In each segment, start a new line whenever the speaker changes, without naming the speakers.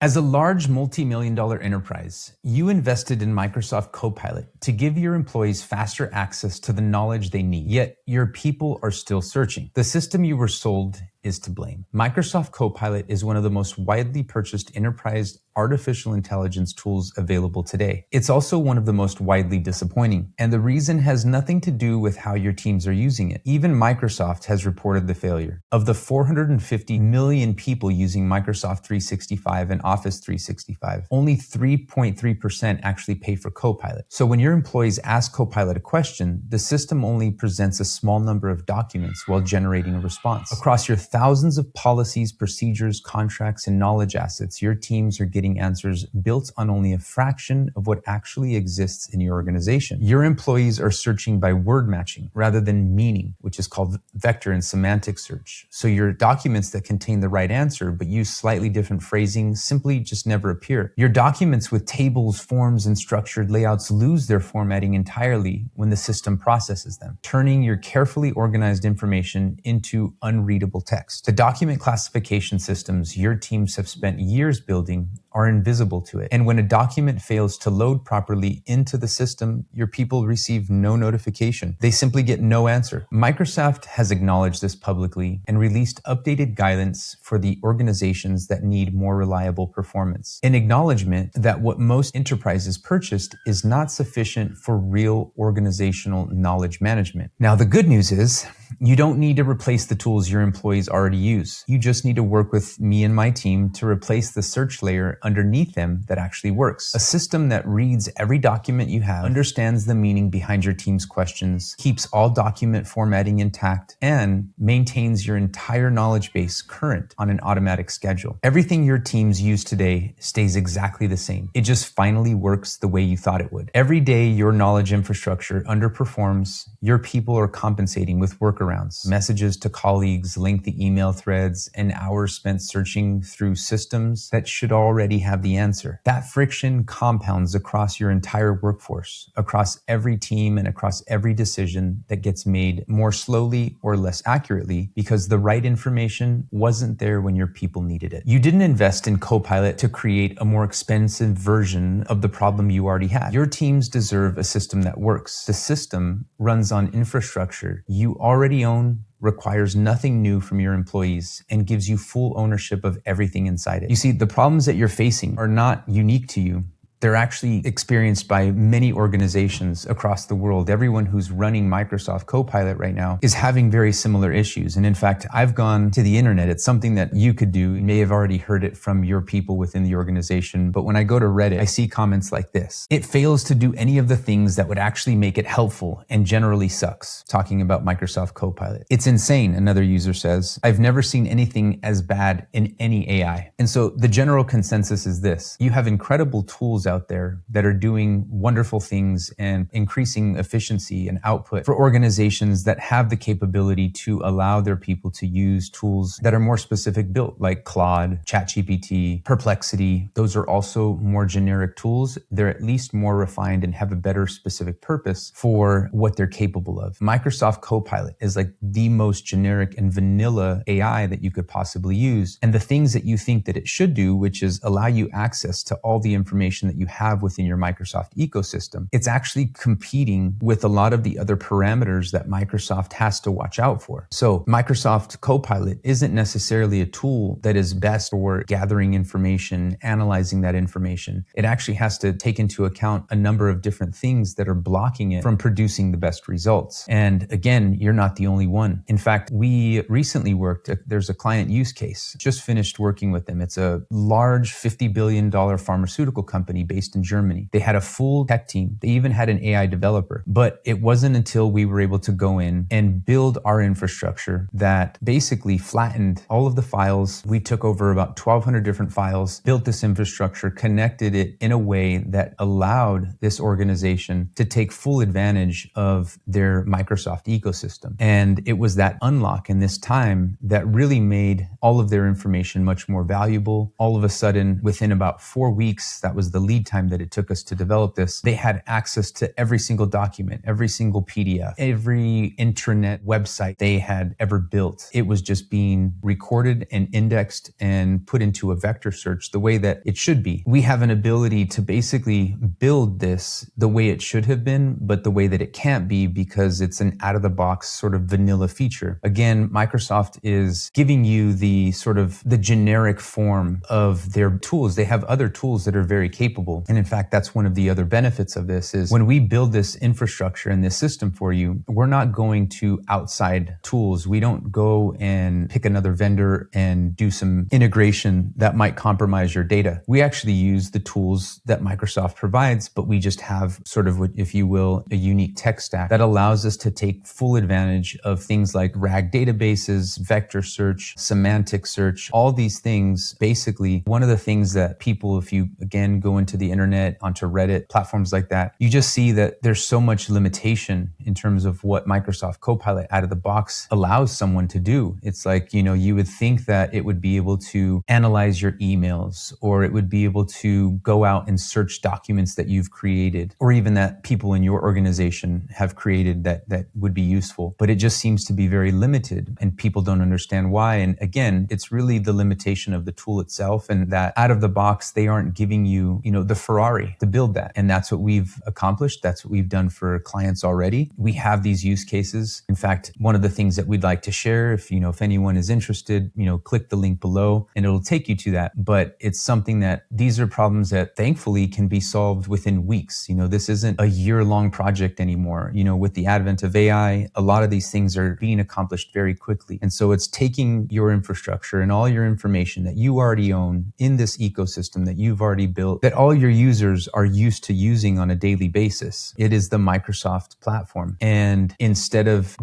As a large multi-million-dollar enterprise, you invested in Microsoft Copilot to give your employees faster access to the knowledge they need, yet your people are still searching. The system you were sold is to blame. Microsoft Copilot is one of the most widely purchased enterprise artificial intelligence tools available today. It's also one of the most widely disappointing, and the reason has nothing to do with how your teams are using it. Even Microsoft has reported the failure. Of the 450 million people using Microsoft 365 and Office 365, only 3.3% actually pay for Copilot. So when your employees ask Copilot a question, the system only presents a small number of documents while generating a response. Across your thousands of policies, procedures, contracts, and knowledge assets, your teams are getting answers built on only a fraction of what actually exists in your organization. Your employees are searching by word matching rather than meaning, which is called vector and semantic search. So your documents that contain the right answer but use slightly different phrasing simply just never appear. Your documents with tables, forms, and structured layouts lose their formatting entirely when the system processes them, turning your carefully organized information into unreadable text. The document classification systems your teams have spent years building are invisible to it. And when a document fails to load properly into the system, your people receive no notification. They simply get no answer. Microsoft has acknowledged this publicly and released updated guidance for the organizations that need more reliable performance. An acknowledgement that what most enterprises purchased is not sufficient for real organizational knowledge management. Now, the good news is you don't need to replace the tools your employees already use. You just need to work with me and my team to replace the search layer underneath them that actually works. A system that reads every document you have, understands the meaning behind your team's questions, keeps all document formatting intact, and maintains your entire knowledge base current on an automatic schedule. Everything your teams use today stays exactly the same. It just finally works the way you thought it would. Every day your knowledge infrastructure underperforms, your people are compensating with workarounds, messages to colleagues, lengthy email threads, and hours spent searching through systems that should already have the answer. That friction compounds across your entire workforce, across every team, and across every decision that gets made more slowly or less accurately because the right information wasn't there when your people needed it. You didn't invest in Copilot to create a more expensive version of the problem you already had. Your teams deserve a system that works. The system runs on infrastructure you already own, requires nothing new from your employees, and gives you full ownership of everything inside it. You see, the problems that you're facing are not unique to you. They're actually experienced by many organizations across the world. Everyone who's running Microsoft Copilot right now is having very similar issues. And in fact, I've gone to the internet. It's something that you could do. You may have already heard it from your people within the organization. But when I go to Reddit, I see comments like this. It fails to do any of the things that would actually make it helpful and generally sucks. Talking about Microsoft Copilot. It's insane, another user says. I've never seen anything as bad in any AI. And so the general consensus is this. You have incredible tools out there that are doing wonderful things and increasing efficiency and output for organizations that have the capability to allow their people to use tools that are more specific built, like Claude, ChatGPT, Perplexity. Those are also more generic tools. They're at least more refined and have a better specific purpose for what they're capable of. Microsoft Copilot is like the most generic and vanilla AI that you could possibly use. And the things that you think that it should do, which is allow you access to all the information that you have within your Microsoft ecosystem, it's actually competing with a lot of the other parameters that Microsoft has to watch out for. So Microsoft Copilot isn't necessarily a tool that is best for gathering information, analyzing that information. It actually has to take into account a number of different things that are blocking it from producing the best results. And again, you're not the only one. In fact, we recently there's a client use case, just finished working with them. It's a large $50 billion pharmaceutical company based in Germany. They had a full tech team. They even had an AI developer. But it wasn't until we were able to go in and build our infrastructure that basically flattened all of the files. We took over about 1,200 different files, built this infrastructure, connected it in a way that allowed this organization to take full advantage of their Microsoft ecosystem. And it was that unlock in this time that really made all of their information much more valuable. All of a sudden, within about 4 weeks, that was the lead lead time that it took us to develop this, they had access to every single document, every single PDF, every internet website they had ever built. It was just being recorded and indexed and put into a vector search the way that it should be. We have an ability to basically build this the way it should have been, but the way that it can't be because it's an out-of-the-box sort of vanilla feature. Again, Microsoft is giving you the sort of the generic form of their tools. They have other tools that are very capable. And in fact, that's one of the other benefits of this is when we build this infrastructure and this system for you, we're not going to outside tools. We don't go and pick another vendor and do some integration that might compromise your data. We actually use the tools that Microsoft provides, but we just have sort of, if you will, a unique tech stack that allows us to take full advantage of things like RAG databases, vector search, semantic search, all these things. Basically, one of the things that people, if you again go into the internet, onto Reddit, platforms like that, you just see that there's so much limitation in terms of what Microsoft Copilot out of the box allows someone to do. It's like, you would think that it would be able to analyze your emails, or it would be able to go out and search documents that you've created, or even that people in your organization have created that would be useful. But it just seems to be very limited, and people don't understand why. And again, it's really the limitation of the tool itself, and that out of the box, they aren't giving you, the Ferrari to build that. And that's what we've accomplished. That's what we've done for clients already. We have these use cases. In fact, one of the things that we'd like to share, if anyone is interested, click the link below and it'll take you to that. But it's something that these are problems that thankfully can be solved within weeks. This isn't a year-long project anymore. With the advent of AI, a lot of these things are being accomplished very quickly. And so it's taking your infrastructure and all your information that you already own in this ecosystem that you've already built, that all your users are used to using on a daily basis. It is the Microsoft platform. And instead of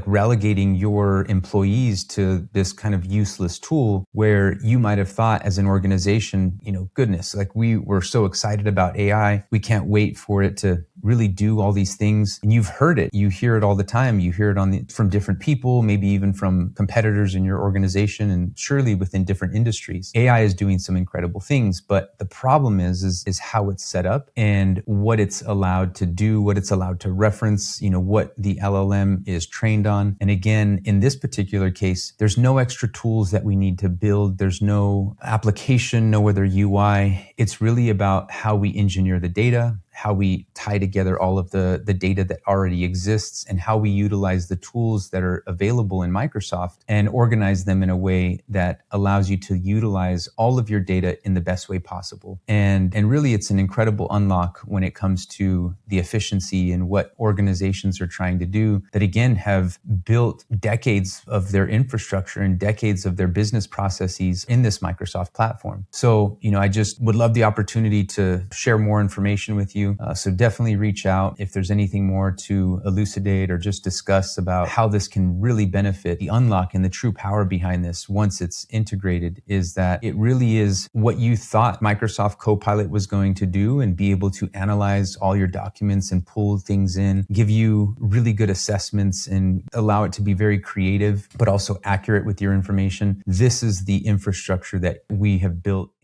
relegating your employees to this kind of useless tool where you might have thought as an organization, goodness, like we were so excited about AI, we can't wait for it to really do all these things. And you've heard it. You hear it all the time. You hear it from different people, maybe even from competitors in your organization, and surely within different industries. AI is doing some incredible things, but the problem is how it's set up and what it's allowed to do, what it's allowed to reference, what the LLM is trained on. And again, in this particular case, there's no extra tools that we need to build. There's no application, no other UI. It's really about how we engineer the data, how we tie together all of the data that already exists, and how we utilize the tools that are available in Microsoft and organize them in a way that allows you to utilize all of your data in the best way possible. And really, it's an incredible unlock when it comes to the efficiency and what organizations are trying to do that, again, have built decades of their infrastructure and decades of their business processes in this Microsoft platform. So, I just would love the opportunity to share more information with you. So definitely reach out if there's anything more to elucidate or just discuss about how this can really benefit. The unlock and the true power behind this, once it's integrated, is that it really is what you thought Microsoft Copilot was going to do, and be able to analyze all your documents and pull things in, give you really good assessments, and allow it to be very creative, but also accurate with your information. This is the infrastructure that we have built.